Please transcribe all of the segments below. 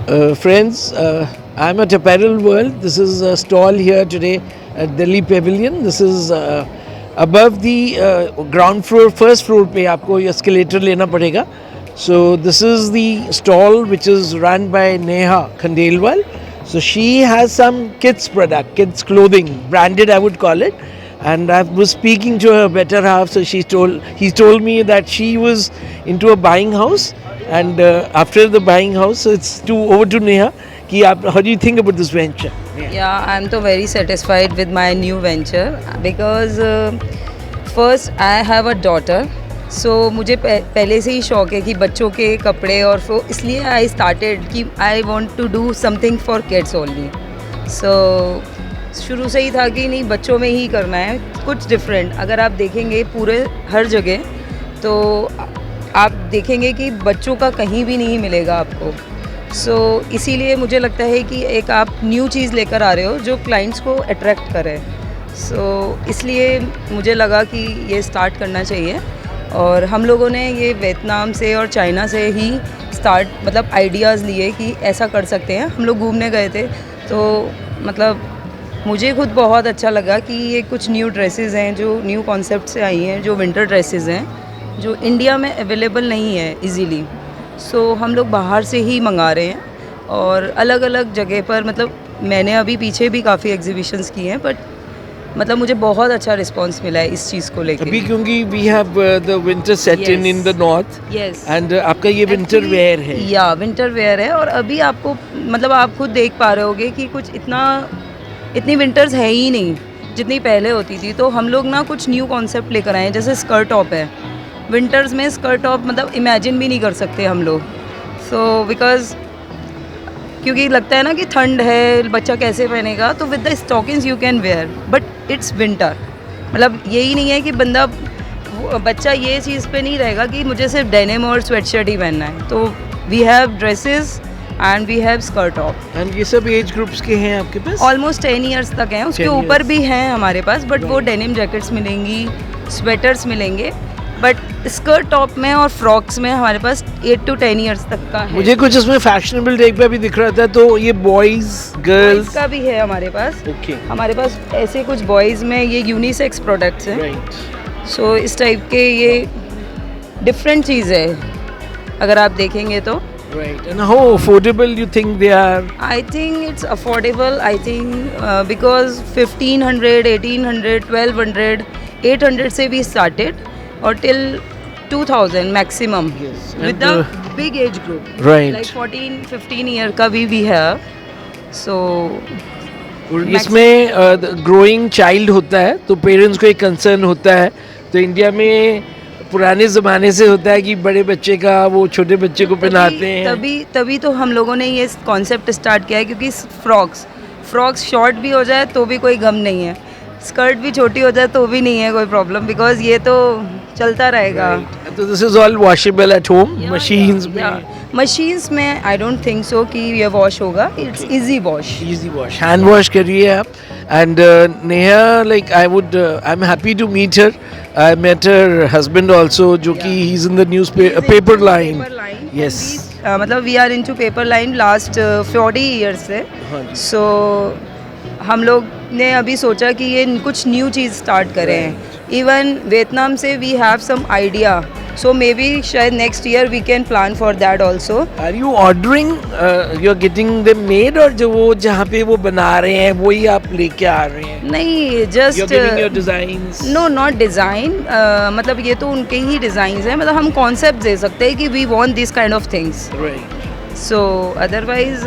Friends, I'm at Apparel World. This is a stall here today at Delhi Pavilion. This is above the ground floor, first floor पे आपको ये escalator लेना पड़ेगा. So this is the stall which is run by Neha Khandelwal. So she has some kids product, kids clothing, branded I would call it. And I was speaking to her better half, so he told me that she was into a buying house, and after the buying house, so it's over to Neha. How do you think about this venture? Yeah, I'm so very satisfied with my new venture because first I have a daughter. So मुझे पहले से ही शौक है कि बच्चों के कपड़े और वो इसलिए I started कि I want to do something for kids only. So शुरू से ही था कि नहीं बच्चों में ही करना है कुछ डिफरेंट. अगर आप देखेंगे पूरे हर जगह तो आप देखेंगे कि बच्चों का कहीं भी नहीं मिलेगा आपको. सो इसीलिए मुझे लगता है कि एक आप न्यू चीज़ लेकर आ रहे हो जो क्लाइंट्स को अट्रैक्ट करे. सो इसलिए मुझे लगा कि ये स्टार्ट करना चाहिए. और हम लोगों ने ये वियतनाम से और चाइना से ही स्टार्ट मतलब आइडियाज़ लिए कि ऐसा कर सकते हैं. हम लोग घूमने गए थे तो मतलब मुझे खुद बहुत अच्छा लगा कि ये कुछ न्यू ड्रेसेस हैं जो न्यू कॉन्सेप्ट से आई हैं, जो विंटर ड्रेसेस हैं जो इंडिया में अवेलेबल नहीं है इजीली. सो हम लोग बाहर से ही मंगा रहे हैं और अलग अलग जगह पर मतलब मैंने अभी पीछे भी काफ़ी एग्जीबिशंस किए हैं बट मतलब मुझे बहुत अच्छा रिस्पांस मिला है इस चीज़ को लेकर. अभी क्योंकि we have the winter set in the north. Yes. And आपका ये विंटर वेयर है. या विंटर वेयर है और अभी आपको मतलब आप खुद देख पा रहे होगे कि कुछ इतनी विंटर्स है ही नहीं जितनी पहले होती थी. तो हम लोग ना कुछ न्यू कॉन्सेप्ट लेकर आए हैं. जैसे स्कर्ट टॉप है. विंटर्स में स्कर्ट टॉप मतलब इमेजिन भी नहीं कर सकते हम लोग. सो बिकॉज क्योंकि लगता है ना कि ठंड है बच्चा कैसे पहनेगा. तो with the stockings you can wear but it's winter. मतलब यही नहीं है कि बच्चा ये चीज़ पे नहीं रहेगा कि मुझे सिर्फ डेनिम और स्वेटशर्ट ही पहनना है. तो we have dresses and we have skirt top. And ये सब एज ग्रुप्स के हैं आपके पास? ऑलमोस्ट 10 ईयर्स तक हैं. उसके ऊपर भी हैं हमारे पास बट वो डेनिम जैकेट्स मिलेंगी, स्वेटर्स मिलेंगे. बट स्कर्ट टॉप में और फ्रॉक्स में हमारे पास 8 to 10 ईयर्स तक का है. मुझे कुछ इसमें फैशनेबल टाइप का भी दिख रहा था. तो ये बॉयज़ गर्ल्स का भी है हमारे पास. ओके. हमारे पास ऐसे कुछ बॉयज़ में ये यूनिसेक्स प्रोडक्ट्स हैं. राइट. सो इस टाइप के ये डिफरेंट चीज़ है अगर आप देखेंगे तो. Right. And how affordable you think they are? I think it's affordable. I think because 1500, 1800, 1200, 800 से भी started or till 2000 maximum. Yes. With the big age group. Right. Like 14, 15 year का भी have. So इसमें ग्रोइंग चाइल्ड होता है तो parents को एक कंसर्न होता है. तो इंडिया में पुराने ज़माने से होता है कि बड़े बच्चे का वो छोटे बच्चे को पहनाते हैं. तभी तो हम लोगों ने ये कॉन्सेप्ट स्टार्ट किया है क्योंकि फ्रॉक्स शॉर्ट भी हो जाए तो भी कोई गम नहीं है. स्कर्ट भी छोटी हो जाए तो भी नहीं है कोई प्रॉब्लम बिकॉज ये तो चलता रहेगा. तो this is all washable at home. Machines में आई डोंट थिंक सो कि ये वॉश होगा. It's easy wash. Hand wash करिए आप. And Neha like I am happy to meet her. I met her husband also जो कि he's in the newspaper line. Yes. मतलब we are into paper line last 40 years से. So हम लोग ने अभी सोचा कि ये कुछ न्यू चीज़ स्टार्ट करें. इवन वियतनाम से we have some idea. So maybe शायद next year we can plan for that also. Are you ordering you are getting them made और जो वो जहाँ पे वो बना रहे हैं वही आप लेके आ रहे हैं? नहीं just designs. No not design. मतलब ये तो उनके ही डिज़ाइंस हैं. मतलब हम कॉन्सेप्ट दे सकते हैं कि we want this kind of things. Right. So otherwise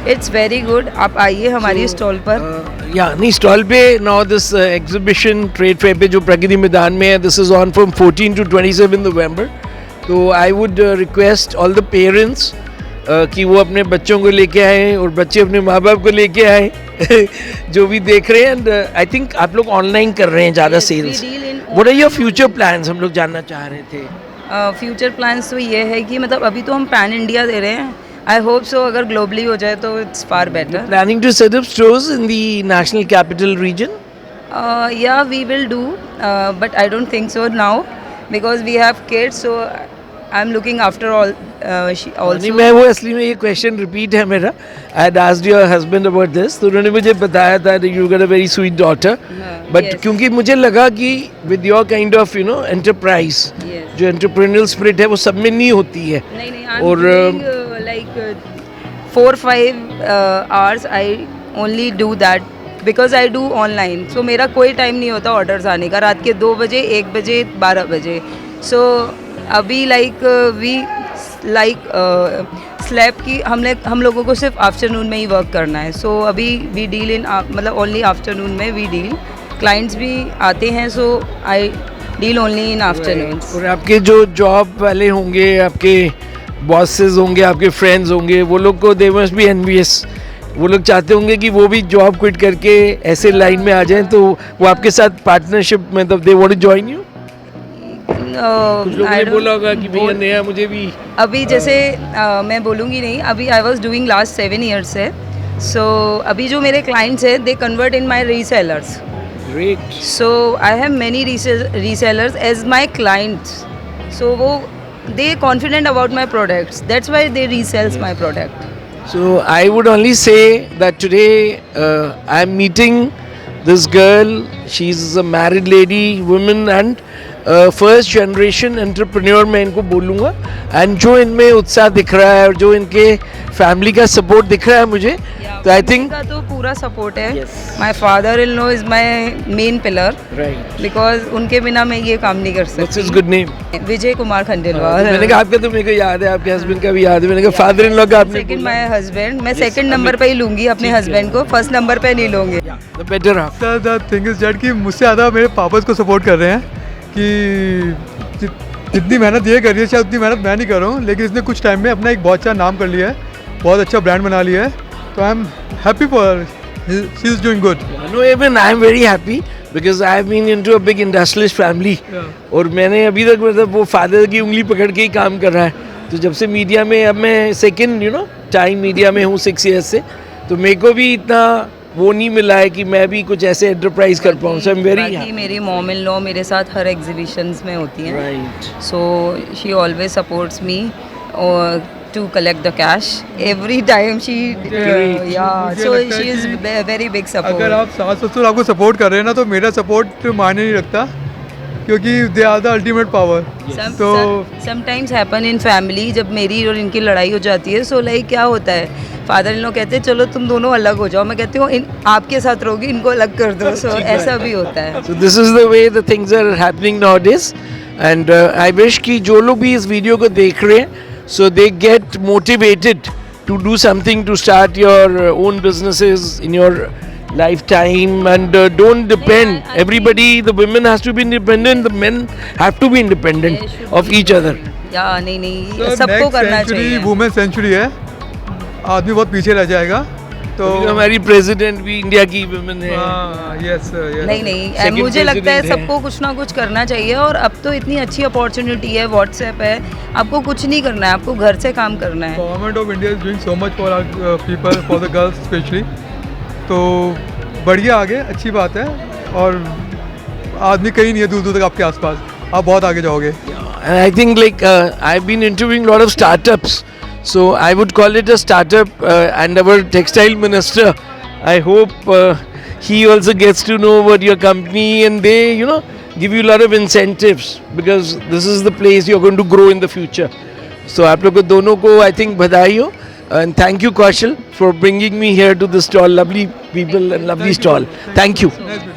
it's very good. आप आइए हमारी स्टॉल पर. या नहीं स्टॉल पे now this exhibition trade fair पे जो प्रगति मैदान में है. This is on from 14 to 27 November. तो I would request all the parents कि वो अपने बच्चों को लेके आए और बच्चे अपने माँ बाप को लेके आए जो भी देख रहे हैं. एंड आई थिंक आप लोग ऑनलाइन कर रहे हैं ज़्यादा sales. What are your future plans हम लोग जानना चाह रहे थे. फ्यूचर प्लान्स तो ये है कि मतलब अभी तो हम पैन इंडिया दे रहे हैं. आई होप सो अगर ग्लोबली हो जाए तो it's far better. Planning to set up stores in the national capital region? Yeah, we will do, but I don't think so now because we have kids. So I am looking after all नहीं, also. मैं वो असली में ये question repeat है मेरा. I had asked your husband about this, तो उन्होंने मुझे बताया था you got a very sweet daughter. But yes. क्योंकि मुझे लगा कि with your kind of you know enterprise, Yes. जो एंटरप्रेन्योरल स्पिरिट है वो सब में नहीं होती है. नहीं आई और, am doing like 4-5 hours I only do that because I do online. So मेरा कोई टाइम नहीं होता ऑर्डर्स आने का, रात के 2 बजे, 1 बजे, 12 बजे. सो अभी स्लैब की हम लोगों को सिर्फ आफ्टरनून में ही वर्क करना है. सो अभी वी डील इन मतलब ओनली आफ्टरनून में वी डील. क्लाइंट्स भी आते हैं, so I deal only in afternoon. और आपके जो जॉब वाले होंगे, आपके बॉसेस होंगे, आपके फ्रेंड्स होंगे, वो लोग को दे मस्ट बी एनवियस. वो लोग चाहते होंगे कि वो भी जॉब क्विट करके ऐसे लाइन में आ जाएं, तो वो आपके साथ पार्टनरशिप मतलब they want to join you. कुछ लोगों ने बोला होगा कि भैया नया मुझे भी. अभी जैसे मैं बोलूँगी नहीं, अभी I was doing last 7 years से. सो अभी जो मेरे क्लाइंट्स हैं they convert in my resellers. Great. So I have many resellers as my clients. So वो they confident about my products, that's why they resells my product. So I would only say that today I'm meeting this girl. She's a married lady, woman, and first generation entrepreneur मैं इनको बोलूँगा. And जो इनमें उत्साह दिख रहा है और जो इनके फैमिली का सपोर्ट दिख रहा है मुझे, तो आई थिंक का तो पूरा सपोर्ट है. Yes. My father in law is my main pillar right. Because उनके बिना मैं ये काम नहीं कर What's his सकती. good name? विजय कुमार खंडेलवाल. मैंने कहा आपका तो मेरे को याद है, आपके हस्बैंड का भी याद है. मैंने कहा फादर इन लॉ का आपने सेकंड बोला. My husband. मैं सेकंड नंबर पे ही लूंगी अपने हस्बैंड को, फर्स्ट नंबर पे नहीं लूंगी. The better half. Sir the thing is that कि मुझसे ज़्यादा मेरे पापा को सपोर्ट कर रहे हैं कि जितनी मेहनत ये कर रही है शायद उतनी मेहनत मैं नहीं कर रहा हूँ, लेकिन इसने कुछ टाइम में अपना एक बहुत अच्छा नाम कर लिया है, बहुत अच्छा ब्रांड बना लिया है. तो आई am happy for she is doing good. No, even I am very happy because I have been into a big industrialist family. और मैंने अभी तक मतलब वो फादर की उंगली पकड़ के ही काम कर रहा है. तो जब से मीडिया में, अब मैं सेकंड टाइम मीडिया में हूँ 6 years से, तो मेरे को भी इतना वो नहीं मिला है कि मैं भी कुछ ऐसे एंटरप्राइज कर पाऊँ. सो आई एम वेरी बाकी मेरी मॉम इन लॉ मेरे साथ हर एग्जीबिशंस में होती हैं. Right. So she always supports me to collect the cash every time she Great. yeah, so she is very big support. अगर आप सास ससुर आपको सपोर्ट कर रहे हैं ना, तो मेरा सपोर्ट मायने नहीं रखता, क्योंकि they are the ultimate power. तो समटाइम्स हैपन इन फैमिली, जब मेरी और इनकी लड़ाई हो जाती है, सो लाइक क्या होता है, फादर इन लॉ कहते हैं चलो तुम दोनों अलग हो जाओ. मैं कहती हूँ आपके साथ रहोगी, इनको अलग कर दो. सो ऐसा भी होता है. So this is the way the things are happening nowadays, and I wish कि जो लोग भी इस वीडियो को देख रहे हैं, so they get motivated to do something, to start your own businesses in your lifetime, and don't depend. I Everybody, the women has to be independent, the men have to be independent They should of be each other. या नहीं सबको करना चाहिए. Women century है, आदमी बहुत पीछे रह जाएगा. तो अभी तो हमारी प्रेसिडेंट भी इंडिया की वुमेन है. यस नहीं Second मुझे लगता है president है. सबको कुछ ना कुछ करना चाहिए. और अब तो इतनी अच्छी अपॉर्चुनिटी है, व्हाट्सएप है, आपको कुछ नहीं करना है, आपको घर से काम करना है. Government of India is doing so much for our people, for the girls specially. तो बढ़िया, आगे अच्छी बात है. और आदमी कहीं नहीं है दूर दूर तक आपके आसपास, आप बहुत आगे जाओगे. And I think like I've been interviewing a lot of startups, so I would call it a startup, and our textile minister, I hope he also gets to know about your company, and they give you a lot of incentives, because this is the place you're going to grow in the future. So आप लोग को दोनों को I think बधाई हो, and thank you Kaushal for bringing me here to the stall. Lovely people and lovely stall. Thank you. Nice